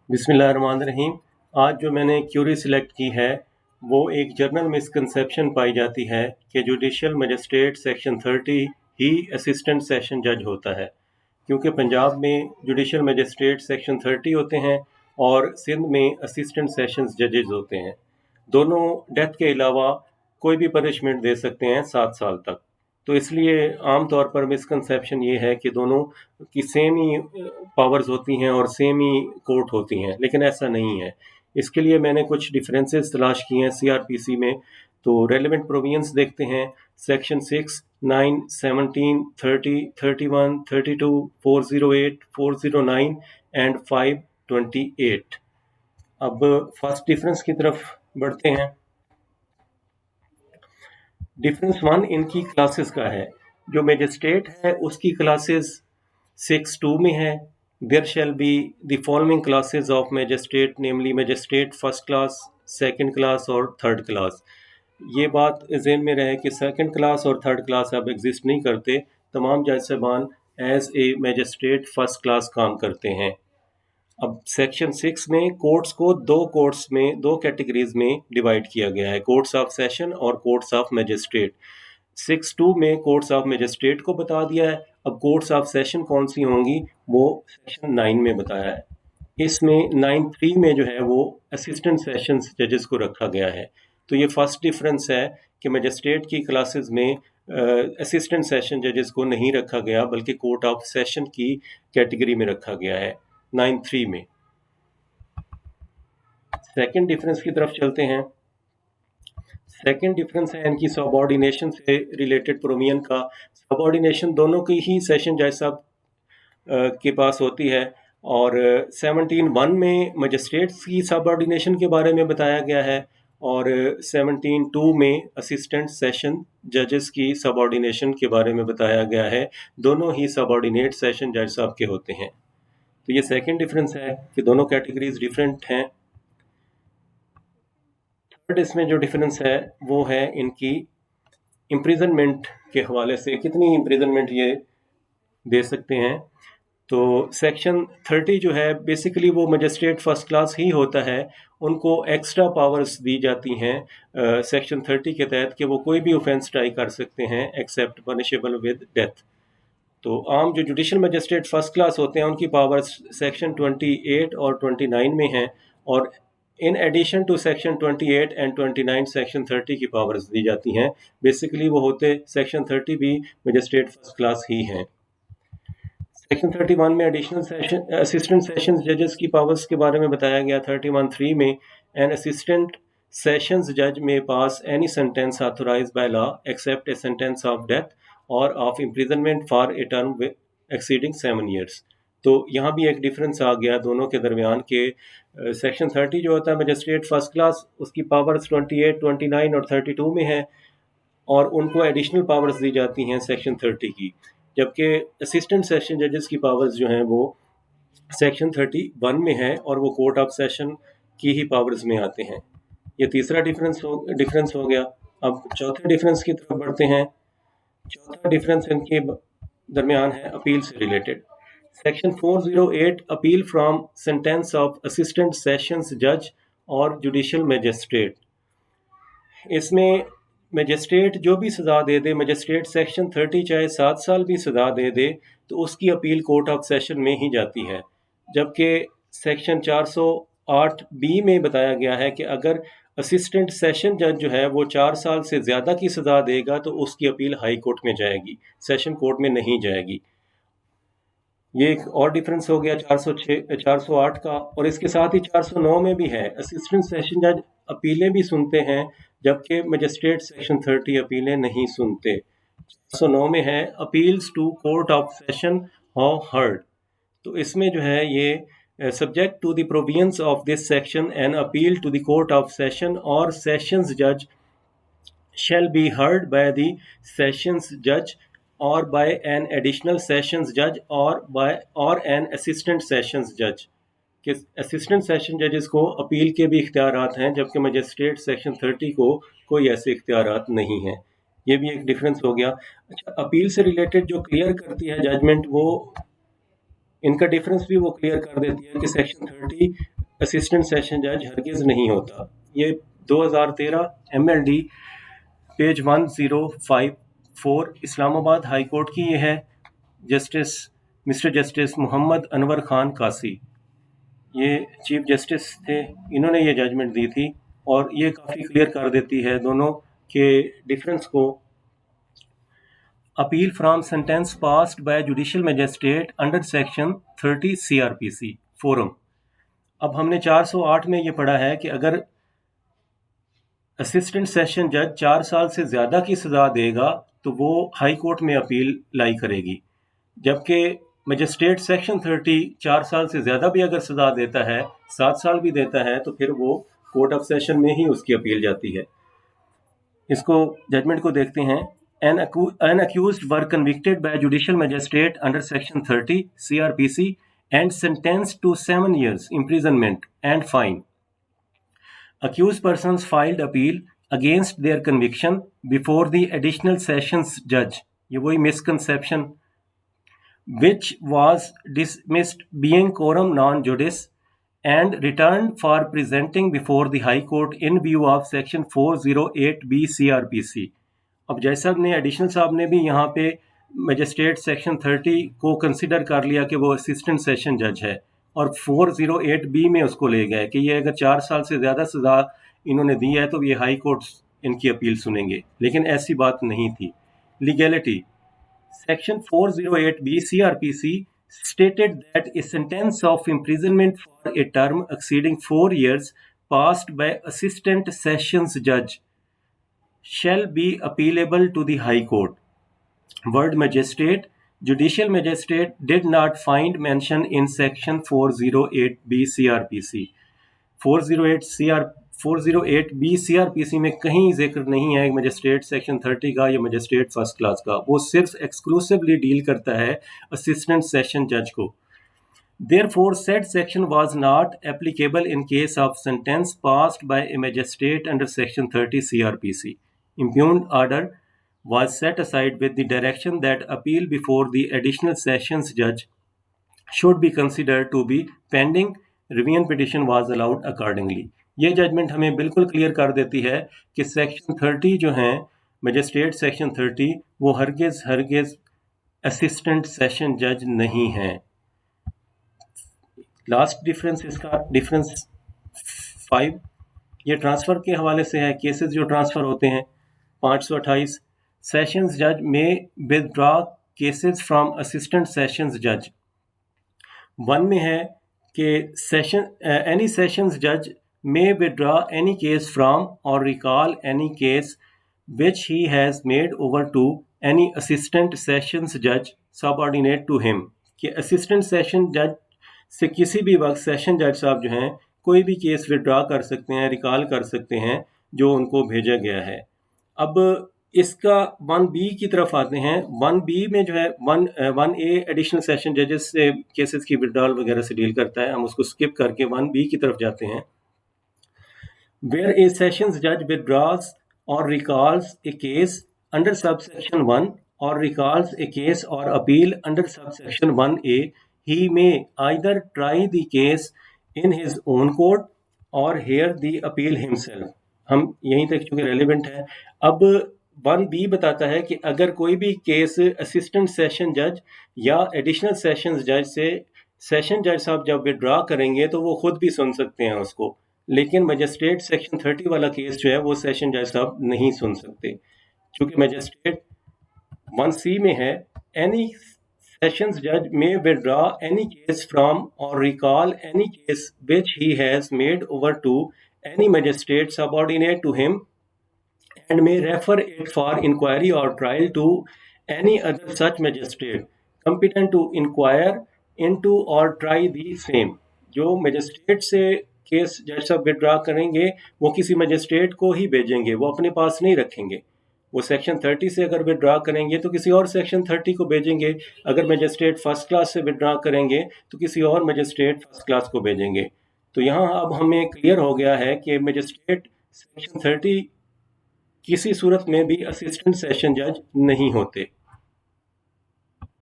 बिस्मिल्लाहिर्रहमानिर्रहीम। आज जो मैंने क्यूरी सिलेक्ट की है वो एक जर्नल मिसकंसेप्शन पाई जाती है कि जुडिशल मजिस्ट्रेट सेक्शन 30 ही असिस्टेंट सेशन जज होता है, क्योंकि पंजाब में जुडिशल मजिस्ट्रेट सेक्शन 30 होते हैं और सिंध में असिस्टेंट सेशंस जजेस होते हैं। दोनों डेथ के अलावा कोई भी पनिशमेंट दे सकते हैं 7 साल तक। तो इसलिए आम तौर पर मिसकंसेप्शन ये है कि दोनों की सेम ही पावर्स होती हैं और सेम ही कोर्ट होती हैं, लेकिन ऐसा नहीं है। इसके लिए मैंने कुछ डिफरेंसेस तलाश किए हैं सीआरपीसी में। तो रेलेवेंट प्रोविजंस देखते हैं। Section 6, 9, 17, 30, 31, 32, 408, 409 and 528। अब फर्स्ट डिफरेंस की तरफ बढ़ते हैं। डिफरेंस 1 इनकी क्लासेस का है। जो मजिस्ट्रेट है उसकी क्लासेस 6(2) में है। There shall be the following classes of magistrate, namely magistrate first class, second class और थर्ड क्लास। ये बात ज़हन में रहे कि सेकंड क्लास और थर्ड क्लास अब एग्जिस्ट नहीं करते। तमाम जज साहबान as a magistrate first class काम करते हैं। अब सेक्शन 6 में कोर्ट्स को दो कैटेगरीज में डिवाइड किया गया है, कोर्ट्स ऑफ सेशन और कोर्ट्स ऑफ मजिस्ट्रेट। 6(2) में कोर्ट्स ऑफ मजिस्ट्रेट को बता दिया है। अब कोर्ट्स ऑफ सेशन कौन सी होंगी वो सेक्शन 9 में बताया है। इसमें 9(3) में जो है वो असिस्टेंट सेशंस जजेस को रखा गया है। तो ये फर्स्ट डिफरेंस है कि मजिस्ट्रेट की क्लासेस में असिस्टेंट सेशन जजेस को नहीं रखा गया, बल्कि कोर्ट ऑफ सेशन की कैटेगरी में रखा गया है 9(3) में। सेकंड डिफरेंस की तरफ चलते हैं। सेकंड डिफरेंस है इनकी सबऑर्डिनेशन से रिलेटेड प्रोविजन का। सबऑर्डिनेशन दोनों की ही सेशन जज साहब के पास होती है, और 17(1) में मजिस्ट्रेट्स की सबऑर्डिनेशन के बारे में बताया गया है, और 17(2) में असिस्टेंट सेशन जजेस की सबऑर्डिनेशन के बारे में बताया गया है। दोनों ही सबऑर्डिनेट सेशन जज साहब के होते हैं। तो ये सेकंड डिफरेंस है कि दोनों कैटेगरीज डिफरेंट हैं। थर्ड इसमें जो डिफरेंस है वो है इनकी इम्प्रिजनमेंट के हवाले से, कितनी इम्प्रिजनमेंट ये दे सकते हैं। तो सेक्शन 30 जो है बेसिकली वो मजिस्ट्रेट फर्स्ट क्लास ही होता है, उनको एक्स्ट्रा पावर्स दी जाती हैं सेक्शन 30 के तहत कि वो कोई भी ऑफेंस ट्राई कर सकते हैं एक्सेप्ट पनिशेबल विद डेथ। तो आम जो जुडिशल मजिस्ट्रेट फर्स्ट क्लास होते हैं उनकी पावर्स सेक्शन 28 और 29 में हैं, और in addition to section 28 and 29 section 30 की पावर्स दी जाती हैं। बेसिकली वो होते सेक्शन 30 भी मजिस्ट्रेट फर्स्ट क्लास ही हैं। सेक्शन 31 में एडिशनल सेशन असिस्टेंट सेशंस जजेस की पावर्स के बारे में बताया गया। 31(3) में एन असिस्टेंट सेशंस जज में pass any sentence authorized by law except a sentence of death और of imprisonment for a term exceeding 7 years। तो यहाँ भी एक डिफरेंस आ गया दोनों के दरमियान के सेक्शन 30 जो होता है मजिस्ट्रेट फर्स्ट क्लास, उसकी पावर्स 28, 29 और 32 में है, और उनको एडिशनल पावर्स दी जाती हैं सेक्शन 30 की। जबकि असिस्टेंट सेशन जजेस की पावर्स जो हैं वो सेक्शन 31 में है और वो कोर्ट ऑफ सेशन की ही पावर्स में आते हैं। ये तीसरा डिफरेंस हो गया। अब चौथे डिफरेंस की तरफ बढ़ते हैं। चौथा डिफरेंस इनके दरमियान है अपील से related. Section 408 appeal from sentence of assistant sessions जज और जुडिशल मजिस्ट्रेट। इसमें मजिस्ट्रेट जो भी सज़ा दे दे, मजिस्ट्रेट सेक्शन 30 चाहे 7 साल भी सज़ा दे दे तो उसकी अपील कोर्ट ऑफ सेशन में ही जाती है। जबकि सेक्शन 408(b) में बताया गया है कि अगर असिस्टेंट सेशन जज जो है वो 4 साल से ज़्यादा की सज़ा देगा तो उसकी अपील हाई कोर्ट में जाएगी, सेशन कोर्ट में नहीं जाएगी। ये एक और डिफरेंस हो गया 408 का। और इसके साथ ही 409 में भी है, असिस्टेंट सेशन जज अपीलें भी सुनते हैं जबकि मजिस्ट्रेट सेक्शन 30 अपीलें नहीं सुनते। 409 में है appeals to court of session how heard. तो इसमें जो है ये subject to the provisions of this section an appeal to the court of session और सेशंस जज shall be heard by the sessions judge or by an additional sessions judge or an assistant sessions judge। कि assistant session जजेस को appeal के भी इख्तियारात हैं, जबकि magistrate section 30 को कोई ऐसे इख्तियारात नहीं हैं। ये भी एक डिफरेंस हो गया। अच्छा, अपील से रिलेटेड जो क्लियर करती है जजमेंट, वो इनका डिफरेंस भी वो क्लियर कर देती है कि सेक्शन 30 असिस्टेंट सेशन जज हरगिज़ नहीं होता। ये 2013 MLD page 1054 Islamabad high court की ये है। मिस्टर जस्टिस मोहम्मद अनवर खान कासी, ये चीफ जस्टिस थे, इन्होंने ये जजमेंट दी थी और ये काफ़ी क्लियर कर देती है दोनों के डिफरेंस को। Appeal from sentence passed by judicial magistrate under section 30 CRPC forum. अब हमने 408 में ये पढ़ा है कि अगर असिस्टेंट सेशन जज 4 साल से ज़्यादा की सज़ा देगा तो वो हाई कोर्ट में अपील लाई करेगी, जबकि मजिस्ट्रेट सेक्शन 30 4 साल से ज़्यादा भी अगर सज़ा देता है, 7 साल भी देता है, तो फिर वो कोर्ट ऑफ सेशन में ही उसकी अपील जाती है। इसको जजमेंट को देखते हैं। An accused were convicted by a judicial magistrate under section 30 CRPC and sentenced to 7 years imprisonment and fine. Accused persons filed appeal against their conviction before the additional sessions judge, ये वही misconception, which was dismissed being quorum non judice and returned for presenting before the High Court in view of section 408B CRPC. अब जज साहब ने, additional साहब ने भी यहाँ पे मजिस्ट्रेट सेक्शन 30 को कंसिडर कर लिया कि वो असिस्टेंट सेशन जज है और 408B में उसको ले गए कि ये अगर 4 साल से ज़्यादा सज़ा इन्होंने दी है तो ये हाई कोर्ट इनकी अपील सुनेंगे, लेकिन ऐसी बात नहीं थी। Legality, section 408B CRPC stated that a sentence of imprisonment for a term exceeding 4 years passed by assistant sessions judge shall be appealable to the High Court. Word magistrate, judicial magistrate did not find mention in section 408B CRPC. 408B CRPC में कहीं जिक्र नहीं है magistrate section 30 का या magistrate first class का, वो सिर्फ एक्सक्लूसिवली डील करता है असिस्टेंट सेशन जज को। Therefore, said section was not applicable in case of sentence passed by a magistrate under section 30 CRPC. Impugned order was set aside with the direction that appeal before the additional sessions judge should be considered to be pending. Revision petition was allowed accordingly. ये judgement हमें बिल्कुल clear कर देती है कि section 30 जो है magistrate section 30 वो हरगिज़ असिस्टेंट सेशन जज नहीं है। लास्ट डिफरेंस, इसका डिफरेंस 5, ये ट्रांसफ़र के हवाले से है। केसेस जो ट्रांसफ़र होते हैं 528, सेशंस जज में withdraw cases from assistant sessions जज। 1 में है कि एनी सेशंस जज may withdraw any case from or recall any case which he has made over to any assistant sessions judge subordinate to him, कि असिस्टेंट सेशन जज से किसी भी वक्त सेशन जज साहब जो हैं कोई भी केस विड्रॉ कर सकते हैं, रिकॉल कर सकते हैं जो उनको भेजा गया है। अब इसका 1B की तरफ आते हैं। 1B में जो है 1A एडिशनल सेशन जजेस से केसेस की विड्रॉल वगैरह से डील करता है, हम उसको स्किप करके 1B की तरफ जाते हैं। Where a sessions judge withdraws or recalls a case under subsection 1 or recalls a case or appeal under subsection 1A, he may either try the case in his own court or hear the appeal himself. हम यहीं तक चूँकि relevant है। अब 1B बताता है कि अगर कोई भी केस असिस्टेंट सेशन जज या एडिशनल सेशंस जज से सेशन जज साहब जब विड्रॉ करेंगे तो वो खुद भी सुन सकते हैं उसको, लेकिन मजिस्ट्रेट सेक्शन 30 वाला केस जो है वो सेशन जज साहब नहीं सुन सकते, क्योंकि मजिस्ट्रेट 1C में है एनी सेशंस जज may withdraw any case from or recall any case which he has made over to any magistrate subordinate to him and may refer it for inquiry or trial to any other such magistrate competent to inquire into or try the same. जो magistrate से case जज साहब withdraw करेंगे वो किसी magistrate को ही भेजेंगे, वो अपने पास नहीं रखेंगे। वो सेक्शन 30 से अगर विड्रॉ करेंगे तो किसी और सेक्शन 30 को भेजेंगे, अगर मजिस्ट्रेट फर्स्ट क्लास से विड्रॉ करेंगे तो किसी और मजिस्ट्रेट फर्स्ट क्लास को भेजेंगे। तो यहाँ अब हमें क्लियर हो गया है कि मजिस्ट्रेट सेक्शन 30 किसी सूरत में भी असिस्टेंट सेशन जज नहीं होते।